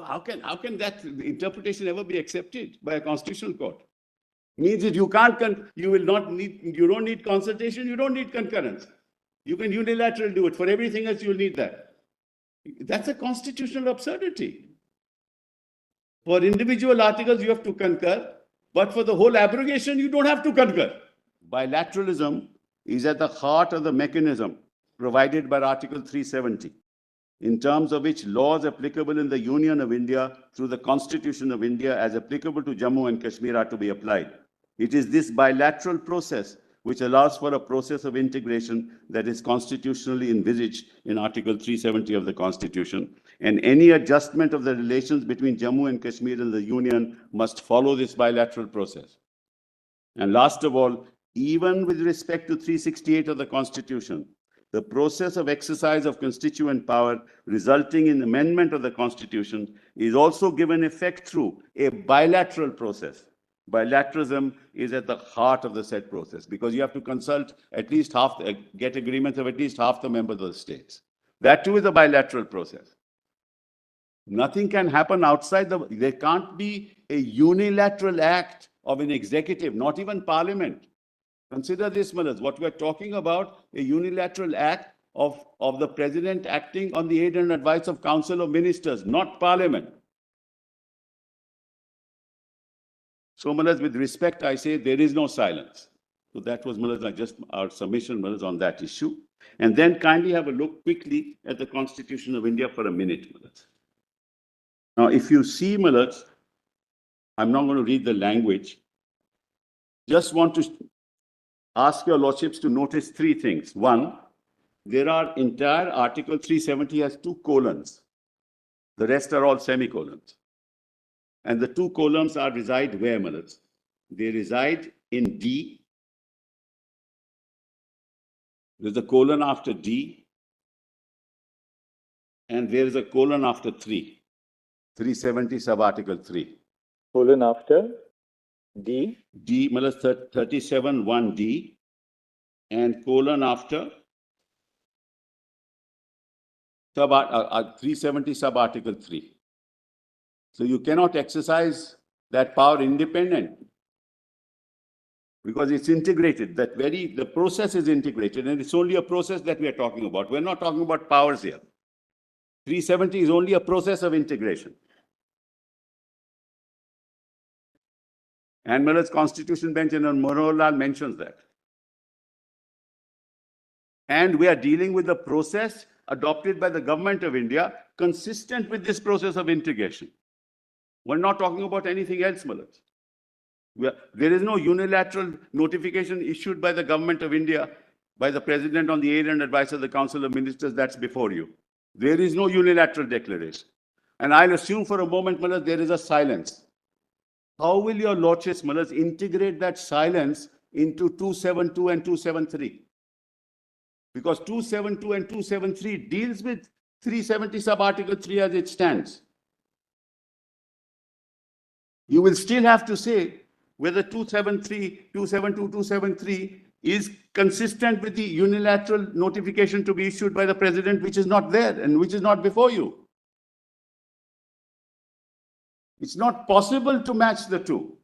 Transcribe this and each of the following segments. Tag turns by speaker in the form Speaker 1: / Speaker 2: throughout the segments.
Speaker 1: how can that interpretation ever be accepted by a constitutional court? Means that you don't need consultation, you don't need concurrence. You can unilaterally do it. For everything else, you'll need that. That's a constitutional absurdity. For individual articles, you have to concur, but for the whole abrogation, you don't have to concur. Bilateralism is at the heart of the mechanism provided by Article 370, in terms of which laws applicable in the Union of India through the Constitution of India as applicable to Jammu and Kashmir are to be applied. It is this bilateral process which allows for a process of integration that is constitutionally envisaged in Article 370 of the Constitution. And any adjustment of the relations between Jammu and Kashmir and the Union must follow this bilateral process. And last of all, even with respect to 368 of the Constitution, the process of exercise of constituent power resulting in amendment of the Constitution is also given effect through a bilateral process. Bilateralism is at the heart of the said process because you have to consult at least get agreements of at least half the members of the states. That too is a bilateral process. Nothing can happen outside there can't be a unilateral act of an executive, not even parliament. Consider this, Malas, what we're talking about, a unilateral act of the president acting on the aid and advice of Council of Ministers, not parliament. So, Malas, with respect, I say there is no silence. So that was, Malas, just our submission, Malas, on that issue. And then kindly have a look quickly at the Constitution of India for a minute, Malas. Now, if you see, Malas, I'm not going to read the language. Just want to ask your lordships to notice three things. One, there are entire Article 370 has 2 colons. The rest are all semicolons. And the 2 columns reside where, Malas? They reside in D. There's a colon after D. And there is a colon after 3. 370 sub-article 3.
Speaker 2: Colon after D?
Speaker 1: D, Malas, 37 1D. And colon after 370 sub-article 3. So you cannot exercise that power independent because it's integrated. The process is integrated, and it's only a process that we are talking about. We're not talking about powers here. 370 is only a process of integration. And Malas Constitution Bench and Manohar Lal mentions that. And we are dealing with the process adopted by the Government of India consistent with this process of integration. We're not talking about anything else, Malas. There is no unilateral notification issued by the Government of India, by the President on the aid and advice of the Council of Ministers that's before you. There is no unilateral declaration. And I'll assume for a moment, Malas, there is a silence. How will your lordships, Malas, integrate that silence into 272 and 273? Because 272 and 273 deals with 370 sub-article 3 as it stands. You will still have to say whether 273, 272, 273 is consistent with the unilateral notification to be issued by the President, which is not there and which is not before you. It's not possible to match the two.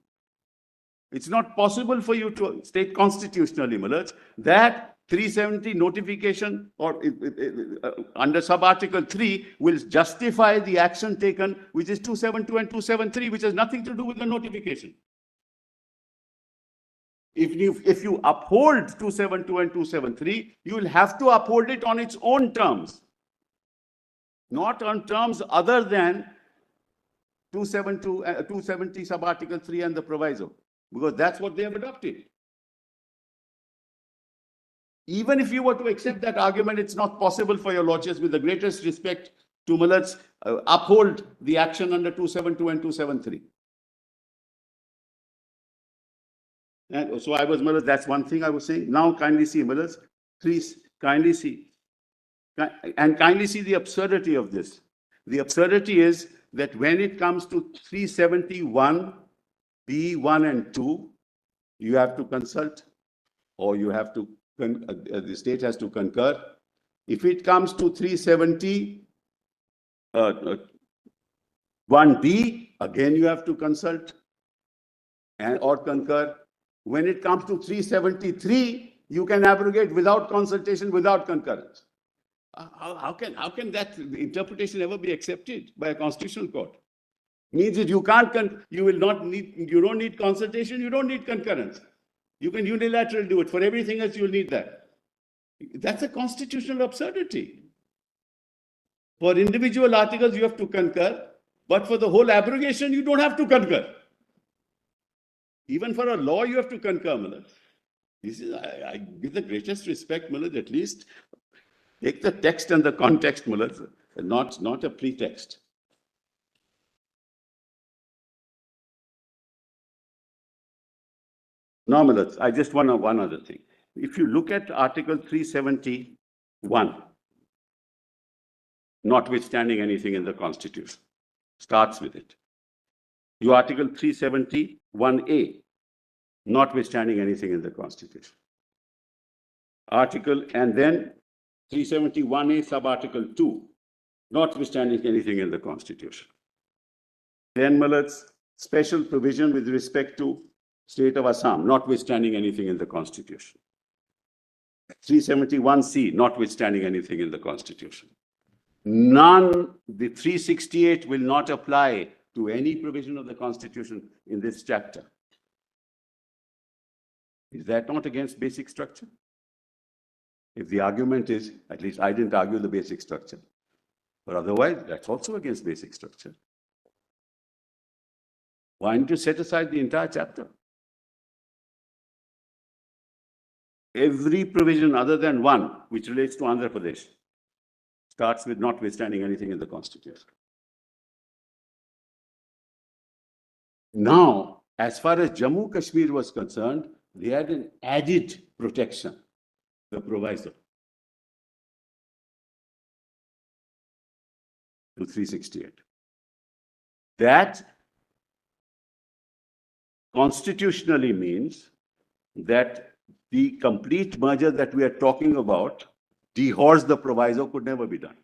Speaker 1: It's not possible for you to state constitutionally, Malas, that 370 notification or under sub-article 3 will justify the action taken, which is 272 and 273, which has nothing to do with the notification. If you uphold 272 and 273, you will have to uphold it on its own terms, not on terms other than 270 sub-article 3 and the proviso, because that's what they have adopted. Even if you were to accept that argument, it's not possible for your lordships, with the greatest respect to Malas, uphold the action under 272 and 273. And so I was, Malas, that's one thing I was saying. Now kindly see, Malas, please kindly see. And kindly see the absurdity of this. The absurdity is that when it comes to 371, B1 and 2, you have to consult, or you have to the state has to concur. If it comes to 370, 1D, again you have to consult and or concur. When it comes to 373, you can abrogate without consultation, without concurrence. How can that interpretation ever be accepted by a constitutional court? Means that you don't need consultation, you don't need concurrence. You can unilaterally do it. For everything else, you'll need that. That's a constitutional absurdity. For individual articles, you have to concur, but for the whole abrogation, you don't have to concur. Even for a law, you have to concur, Milad. This is, I give the greatest respect, Milad, at least take the text and the context, Milad, not a pretext. Now, Milad, I just want one other thing. If you look at Article 371, notwithstanding anything in the Constitution, starts with it. Your Article 371A, notwithstanding anything in the Constitution. And then 371A, sub-article 2, notwithstanding anything in the Constitution. Then, Millad's special provision with respect to state of Assam, notwithstanding anything in the Constitution. 371C, notwithstanding anything in the Constitution. The 368 will not apply to any provision of the Constitution in this chapter. Is that not against basic structure? If the argument is, at least I didn't argue the basic structure, but otherwise, that's also against basic structure. Why don't you set aside the entire chapter? Every provision other than one, which relates to Andhra Pradesh, starts with notwithstanding anything in the Constitution. Now, as far as Jammu Kashmir was concerned, they had an added protection, the proviso, to 368. That constitutionally means that the complete merger that we are talking about, dehors the proviso, could never be done.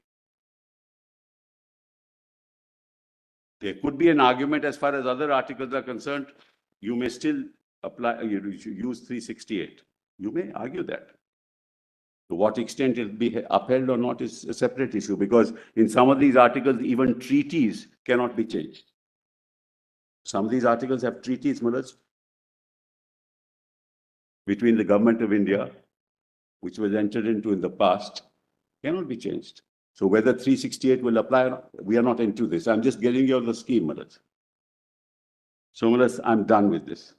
Speaker 1: There could be an argument as far as other articles are concerned. You may still apply, use 368. You may argue that. To what extent it will be upheld or not is a separate issue, because in some of these articles, even treaties cannot be changed. Some of these articles have treaties, Mullah, between the government of India, which was entered into in the past, cannot be changed. So whether 368 will apply or not, we are not into this. I'm just getting you the scheme, Mullah. So, Mullah, I'm done with this.